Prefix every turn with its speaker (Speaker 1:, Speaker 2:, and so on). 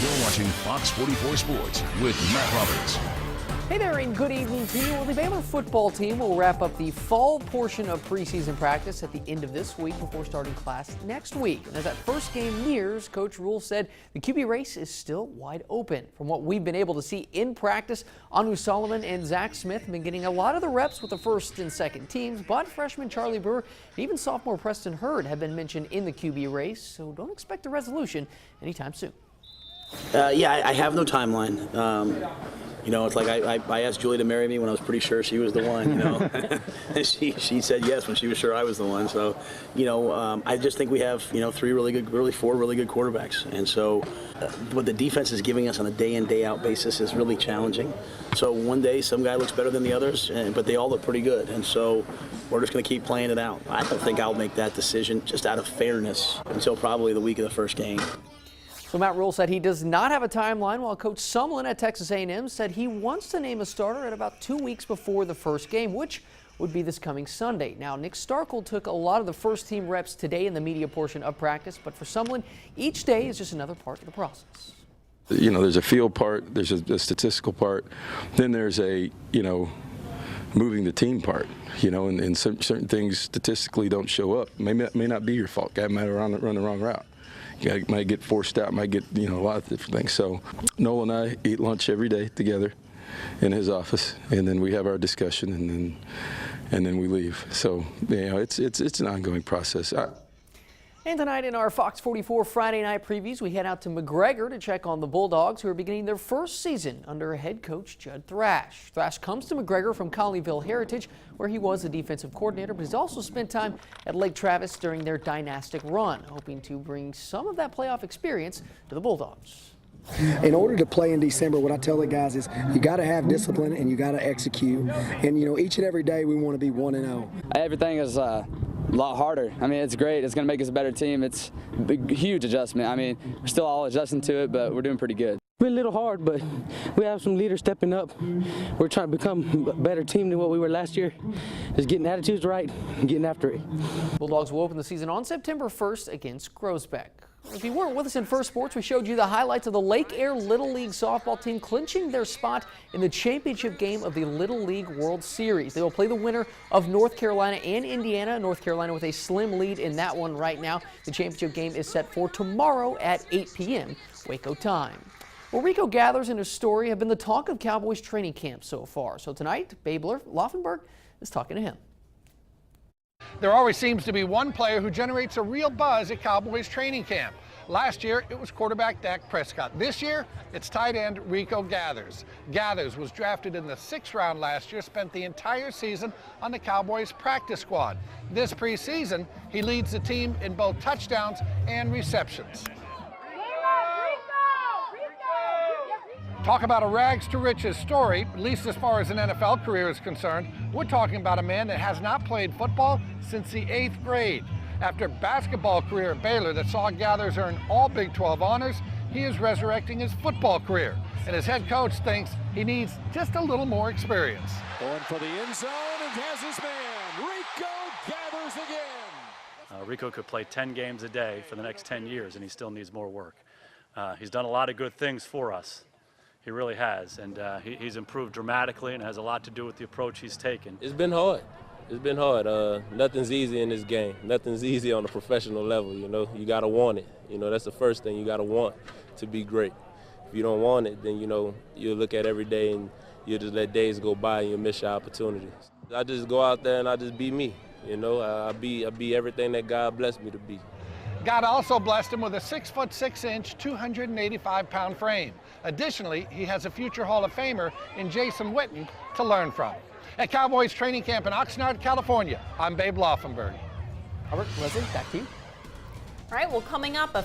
Speaker 1: You're watching Fox 44 Sports with Matt Roberts.
Speaker 2: Hey there, and good evening to you. Well, the Baylor football team will wrap up the fall portion of preseason practice at the end of this week before starting class next week. And as that first game nears, Coach Rule said the QB race is still wide open. From what we've been able to see in practice, Anu Solomon and Zach Smith have been getting a lot of the reps with the first and second teams, but freshman Charlie Brewer and even sophomore Preston Hurd have been mentioned in the QB race, so don't expect a resolution anytime soon.
Speaker 3: Yeah, I have no timeline. You know, it's like I asked Julie to marry me when I was pretty sure she was the one, you know. And she said yes when she was sure I was the one. So, you know, I just think we have, you know, four really good quarterbacks. And so what the defense is giving us on a day in, day out basis is really challenging. So one day some guy looks better than the others, but they all look pretty good. And so we're just going to keep playing it out. I don't think I'll make that decision just out of fairness until probably the week of the first game.
Speaker 2: So Matt Rule said he does not have a timeline, while Coach Sumlin at Texas A&M said he wants to name a starter at about 2 weeks before the first game, which would be this coming Sunday. Now, Nick Starkel took a lot of the first team reps today in the media portion of practice, but for Sumlin, each day is just another part of the process.
Speaker 4: You know, there's a field part, there's a statistical part, then there's a, you know, moving the team part, you know, and certain things statistically don't show up. May not be your fault. Guy might run the wrong route. You might get forced out, might get, you know, a lot of different things. So Noel and I eat lunch every day together in his office, and then we have our discussion, and then we leave. So, you know, it's an ongoing process.
Speaker 2: And tonight in our Fox 44 Friday night previews, we head out to McGregor to check on the Bulldogs, who are beginning their first season under head coach Judd Thrash. Thrash comes to McGregor from Colleyville Heritage, where he was the defensive coordinator, but he's also spent time at Lake Travis during their dynastic run, hoping to bring some of that playoff experience to the Bulldogs.
Speaker 5: In order to play in December, what I tell the guys is you got to have discipline and you got to execute. And, you know, each and every day we want to be 1-0.
Speaker 6: Everything is a lot harder. I mean, it's great. It's going to make us a better team. It's a huge adjustment. I mean, we're still all adjusting to it, but we're doing pretty good.
Speaker 7: It's been a little hard, but we have some leaders stepping up. We're trying to become a better team than what we were last year. Just getting attitudes right and getting after it.
Speaker 2: Bulldogs will open the season on September 1st against Groesbeck. If you weren't with us in First Sports, we showed you the highlights of the Lake Air Little League softball team clinching their spot in the championship game of the Little League World Series. They will play the winner of North Carolina and Indiana. North Carolina with a slim lead in that one right now. The championship game is set for tomorrow at 8 p.m. Waco time. Well, Rico Gathers and his story have been the talk of Cowboys training camp so far. So tonight, Babe Laufenberg is talking to him.
Speaker 8: There always seems to be one player who generates a real buzz at Cowboys training camp. Last year, it was quarterback Dak Prescott. This year, it's tight end Rico Gathers. Gathers was drafted in the 6th round last year, spent the entire season on the Cowboys practice squad. This preseason, he leads the team in both touchdowns and receptions. Talk about a rags to riches story, at least as far as an NFL career is concerned. We're talking about a man that has not played football since the 8th grade. After a basketball career at Baylor that saw Gathers earn all Big 12 honors, he is resurrecting his football career. And his head coach thinks he needs just a little more experience.
Speaker 9: Going for the end zone and has his man, Rico Gathers again.
Speaker 10: Rico could play 10 games a day for the next 10 years, and he still needs more work. He's done a lot of good things for us. He really has, and he's improved dramatically, and it has a lot to do with the approach he's taken.
Speaker 11: It's been hard. It's been hard. Nothing's easy in this game. Nothing's easy on a professional level, you know. You got to want it. You know, that's the first thing. You got to want to be great. If you don't want it, then, you know, you'll look at every day and you'll just let days go by and you'll miss your opportunities. I just go out there and I just be me, you know. I be everything that God blessed me to be.
Speaker 8: God also blessed him with a 6'6", 285-pound frame. Additionally, he has a future Hall of Famer in Jason Witten to learn from. At Cowboys training camp in Oxnard, California, I'm Babe Laufenberg.
Speaker 2: Robert, Leslie, back to you.
Speaker 12: All right, well, coming up, a